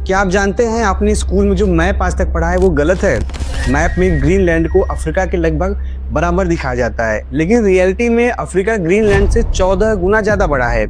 क्या आप जानते हैं आपने स्कूल में जो मैप आज तक पढ़ा है वो गलत है। मैप में ग्रीनलैंड को अफ्रीका के लगभग बराबर दिखाया जाता है, लेकिन रियलिटी में अफ्रीका ग्रीनलैंड से 14 गुना ज़्यादा बड़ा है।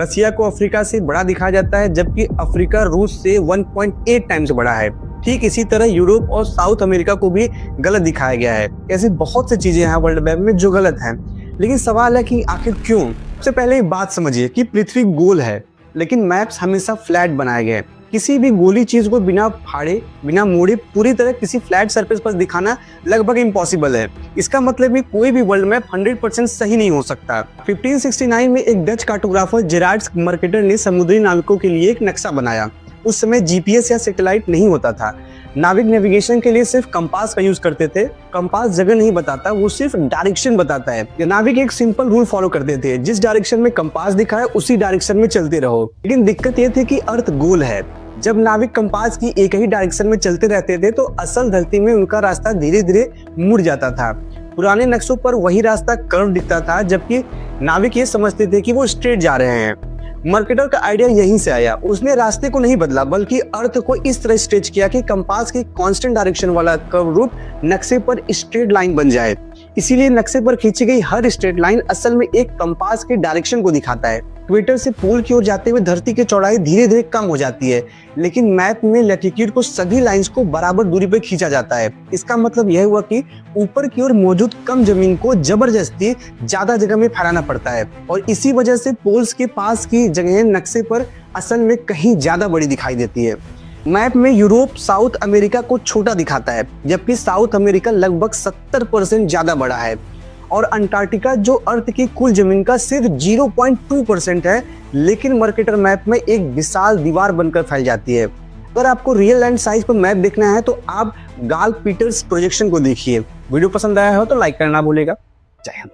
रसिया को अफ्रीका से बड़ा दिखाया जाता है, जबकि अफ्रीका रूस से 1.8 टाइम्स बड़ा है। ठीक इसी तरह यूरोप और साउथ अमेरिका को भी गलत दिखाया गया है। ऐसी बहुत सी चीज़ें हैं वर्ल्ड मैप में जो गलत हैं, लेकिन सवाल है कि आखिर क्यों। सबसे पहले एक बात समझिए कि पृथ्वी गोल है, लेकिन मैप्स हमेशा फ्लैट बनाए गए। किसी भी गोली चीज को बिना फाड़े बिना मोड़े पूरी तरह किसी फ्लैट सरफेस पर दिखाना लगभग इम्पॉसिबल है। इसका मतलब है कोई भी वर्ल्ड मैप 100% सही नहीं हो सकता। 1569 में एक डच कार्टोग्राफर जेरार्ड मर्केटर ने समुद्री नाविकों के लिए एक नक्शा बनाया। उस समय जीपीएस या सैटेलाइट नहीं होता था। नाविक नेविगेशन के लिए सिर्फ कंपास का यूज करते थे। कंपास जगह नहीं बताता, वो सिर्फ डायरेक्शन बताता है। नाविक एक सिंपल रूल फॉलो करते थे, जिस डायरेक्शन में कंपास दिखाए उसी डायरेक्शन में चलते रहो। लेकिन दिक्कत ये थी कि अर्थ गोल है। जब नाविक कंपास की एक ही डायरेक्शन में चलते रहते थे तो असल धरती में उनका रास्ता धीरे धीरे मुड़ जाता था। पुराने नक्शों पर वही रास्ता कर्व दिखता था, जबकि नाविक ये समझते थे कि वो स्ट्रेट जा रहे हैं। मर्केटर का आइडिया यहीं से आया। उसने रास्ते को नहीं बदला, बल्कि अर्थ को इस तरह स्ट्रेच किया कि कंपास की कांस्टेंट डायरेक्शन वाला कर्व रूप नक्शे पर स्ट्रेट लाइन बन जाए। इसीलिए नक्शे पर खींची गई हर स्ट्रेट लाइन असल में एक कंपास के डायरेक्शन को दिखाता है। इक्वेटर से पोल की ओर जाते हुए धरती की चौड़ाई धीरे धीरे कम हो जाती है, लेकिन मैप में लैटिट्यूड को सभी लाइंस को बराबर दूरी पर खींचा जाता है। इसका मतलब यह हुआ कि ऊपर की ओर मौजूद कम जमीन को जबरदस्ती ज्यादा जगह में फैलाना पड़ता है, और इसी वजह से पोल्स के पास की जगह नक्शे पर असल में कहीं ज्यादा बड़ी दिखाई देती है। मैप में यूरोप साउथ अमेरिका को छोटा दिखाता है, जबकि साउथ अमेरिका लगभग 70% ज्यादा बड़ा है, और अंटार्कटिका जो अर्थ की कुल जमीन का सिर्फ 0.2% है, लेकिन मर्केटर मैप में एक विशाल दीवार बनकर फैल जाती है। अगर आपको रियल लैंड साइज पर मैप देखना है तो आप गाल पीटर्स प्रोजेक्शन को देखिए। वीडियो पसंद आया हो तो लाइक करना भूलेगा। जय हिंद।